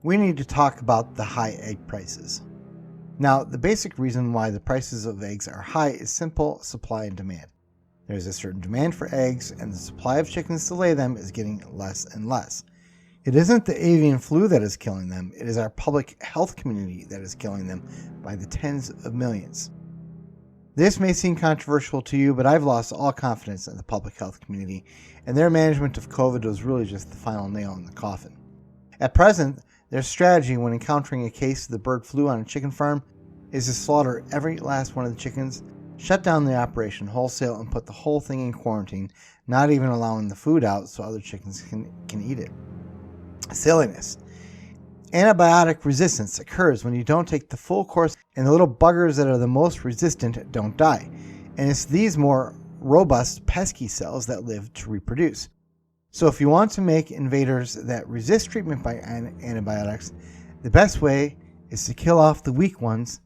we need to talk about the high egg prices. Now, the basic reason why the prices of eggs are high is simple supply and demand. There's a certain demand for eggs, and the supply of chickens to lay them is getting less and less. It isn't the avian flu that is killing them, it is our public health community that is killing them by the tens of millions. This may seem controversial to you, but I've lost all confidence in the public health community, and their management of COVID was really just the final nail in the coffin. At present, their strategy when encountering a case of the bird flu on a chicken farm is to slaughter every last one of the chickens, shut down the operation wholesale, and put the whole thing in quarantine, not even allowing the food out so other chickens can eat it. Silliness. Antibiotic resistance occurs when you don't take the full course, and the little buggers that are the most resistant don't die. And it's these more robust, pesky cells that live to reproduce. So if you want to make invaders that resist treatment by antibiotics, the best way is to kill off the weak ones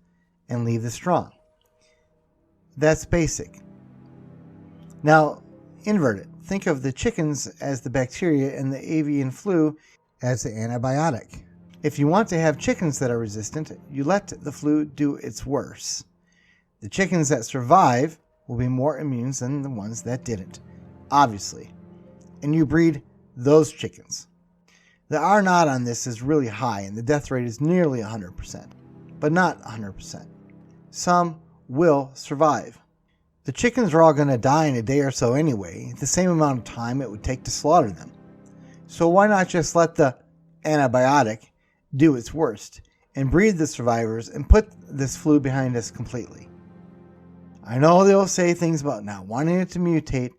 and leave the strong. That's basic. Now, invert it. Think of the chickens as the bacteria and the avian flu as the antibiotic. If you want to have chickens that are resistant, you let the flu do its worst. The chickens that survive will be more immune than the ones that didn't, obviously. And you breed those chickens. The R0 on this is really high, and the death rate is nearly 100%, but not 100%. Some will survive. The chickens are all going to die in a day or so anyway, the same amount of time it would take to slaughter them. So why not just let the antibiotic do its worst and breed the survivors and put this flu behind us completely? I know they'll say things about not wanting it to mutate,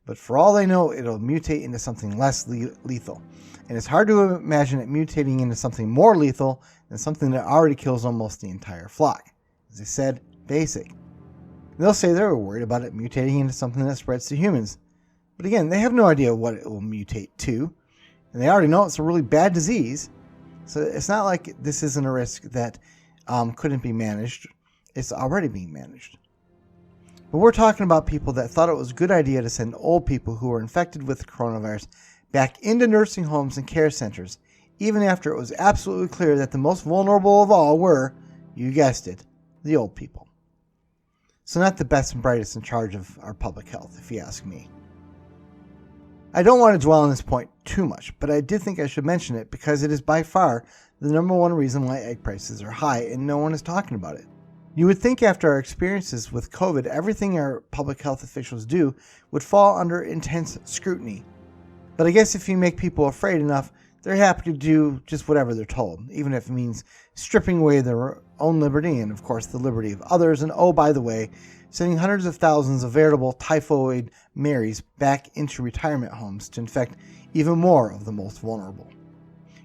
but for all they know, it'll mutate into something less lethal. And it's hard to imagine it mutating into something more lethal than something that already kills almost the entire flock. As I said, basic. They'll say they're worried about it mutating into something that spreads to humans. But again, they have no idea what it will mutate to. And they already know it's a really bad disease. So it's not like this isn't a risk that couldn't be managed. It's already being managed. But we're talking about people that thought it was a good idea to send old people who were infected with the coronavirus back into nursing homes and care centers, even after it was absolutely clear that the most vulnerable of all were, you guessed it, the old people. So not the best and brightest in charge of our public health, if you ask me. I don't want to dwell on this point too much, but I did think I should mention it because it is by far the number one reason why egg prices are high and no one is talking about it. You would think after our experiences with COVID, everything our public health officials do would fall under intense scrutiny. But I guess if you make people afraid enough, they're happy to do just whatever they're told, even if it means stripping away their own liberty and, of course, the liberty of others. And oh, by the way, sending hundreds of thousands of veritable typhoid Marys back into retirement homes to infect even more of the most vulnerable.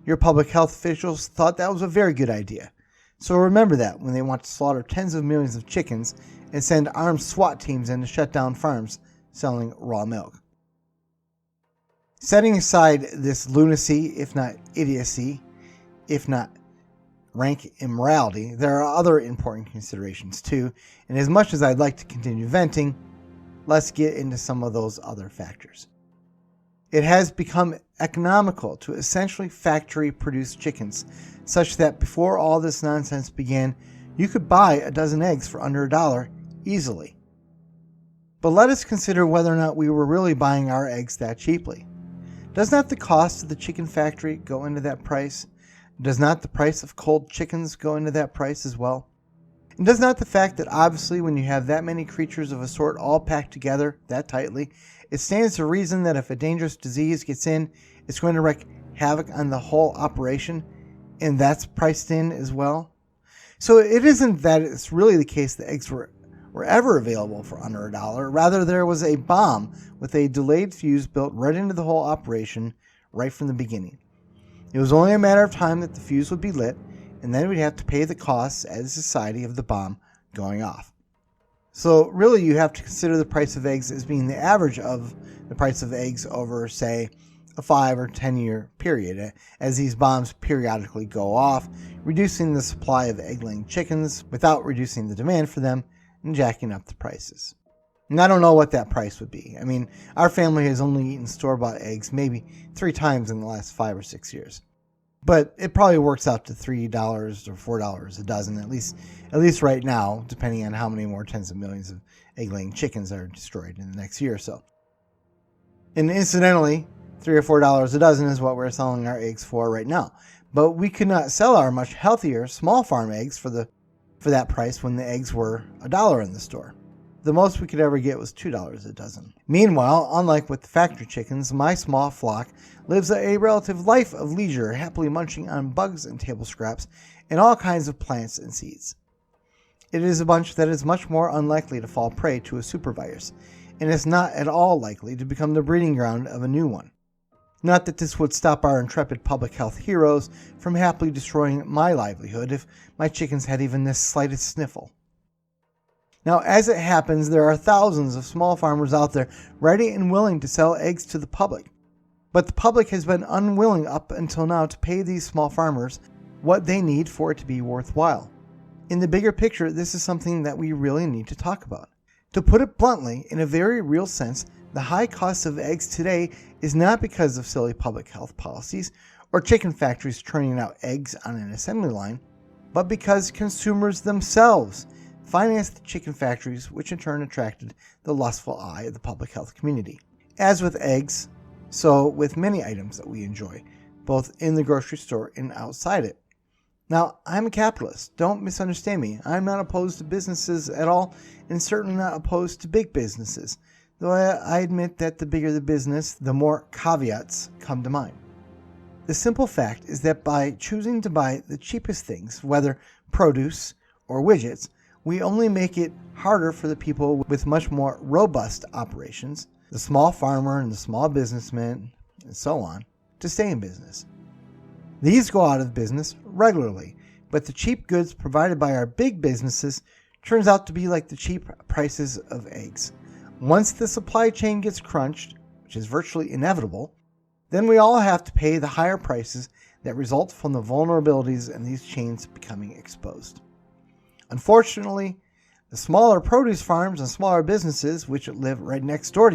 Your public health officials thought that was a very good idea. So remember that when they want to slaughter tens of millions of chickens and send armed SWAT teams in to shut down farms selling raw milk. Setting aside this lunacy, if not idiocy, if not rank immorality, there are other important considerations too, and as much as I'd like to continue venting, let's get into some of those other factors. It has become economical to essentially factory-produce chickens, such that before all this nonsense began, you could buy a dozen eggs for under $1 easily. But let us consider whether or not we were really buying our eggs that cheaply. Does not the cost of the chicken factory go into that price? Does not the price of cold chickens go into that price as well? And does not the fact that obviously when you have that many creatures of a sort all packed together that tightly, it stands to reason that if a dangerous disease gets in, it's going to wreak havoc on the whole operation, and that's priced in as well? So it isn't that it's really the case that eggs were ever available for under $1. Rather, there was a bomb with a delayed fuse built right into the whole operation right from the beginning. It was only a matter of time that the fuse would be lit, and then we'd have to pay the costs as a society of the bomb going off. So really you have to consider the price of eggs as being the average of the price of eggs over, say, a 5 or 10 year period, as these bombs periodically go off, reducing the supply of egg-laying chickens without reducing the demand for them and jacking up the prices. And I don't know what that price would be. I mean, our family has only eaten store-bought eggs maybe 3 times in the last 5 or 6 years. but it probably works out to $3 or $4 a dozen, at least right now, depending on how many more tens of millions of egg-laying chickens are destroyed in the next year or so. And incidentally, $3 or $4 a dozen is what we're selling our eggs for right now. But we could not sell our much healthier small farm eggs for that price when the eggs were $1 in the store. The most we could ever get was $2 a dozen. Meanwhile, unlike with the factory chickens, my small flock lives a relative life of leisure, happily munching on bugs and table scraps and all kinds of plants and seeds. It is a bunch that is much more unlikely to fall prey to a supervirus, and is not at all likely to become the breeding ground of a new one. Not that this would stop our intrepid public health heroes from happily destroying my livelihood if my chickens had even the slightest sniffle. Now, as it happens, there are thousands of small farmers out there ready and willing to sell eggs to the public. But the public has been unwilling up until now to pay these small farmers what they need for it to be worthwhile. In the bigger picture, this is something that we really need to talk about. To put it bluntly, in a very real sense, the high cost of eggs today is not because of silly public health policies or chicken factories churning out eggs on an assembly line, but because consumers themselves financed the chicken factories, which in turn attracted the lustful eye of the public health community. As with eggs, so with many items that we enjoy, both in the grocery store and outside it. Now, I'm a capitalist. Don't misunderstand me. I'm not opposed to businesses at all, and certainly not opposed to big businesses, though I admit that the bigger the business, the more caveats come to mind. The simple fact is that by choosing to buy the cheapest things, whether produce or widgets, we only make it harder for the people with much more robust operations, the small farmer and the small businessman, and so on, to stay in business. These go out of business regularly, but the cheap goods provided by our big businesses turns out to be like the cheap prices of eggs. Once the supply chain gets crunched, which is virtually inevitable, then we all have to pay the higher prices that result from the vulnerabilities in these chains becoming exposed. Unfortunately, the smaller produce farms and smaller businesses, which live right next door to